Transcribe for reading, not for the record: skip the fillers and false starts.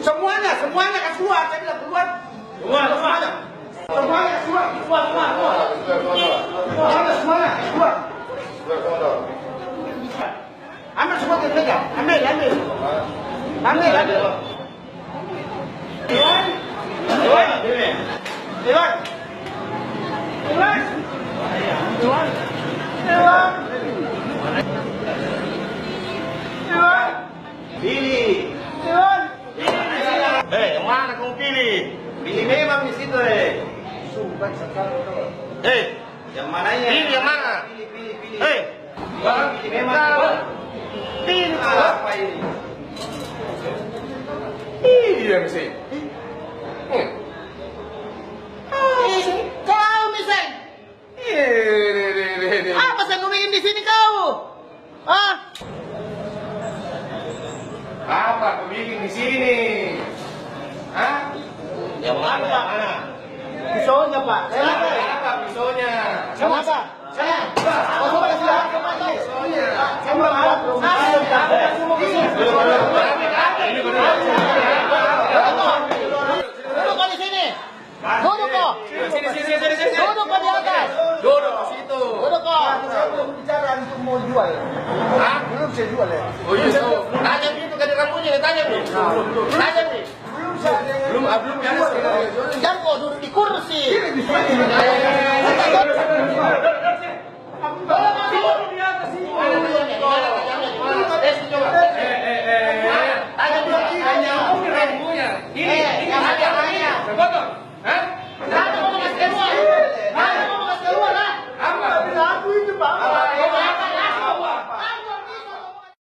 Semuanya kasih keluar, saya bilang keluar. Semuanya keluar. Semuanya keluar. Ambil semua ke meja. Ambil. Pilih. Yang mana kamu pilih? Pilih memang di situ yang mananya? Pilih yang mana? Pilih. Pilih memang. Pilih apa ini? Pilih yang sih. Kau misal. Apa saya ngomongin di sini kau? Apa kau bikin di sini? Yang mana? Pisaunya, Pak. Apa pisaunya? Kenapa? Duduk kau di sini. Duduk kau. Duduk kau di atas. Duduk di situ. Duduk kau. Saya belum bicara untuk mau jual. Belum saya jual ya. Oh iya. Tanya gitu kan rambutnya, tanya nih. Tanya nih. Belum jangan kok duduk di kursi.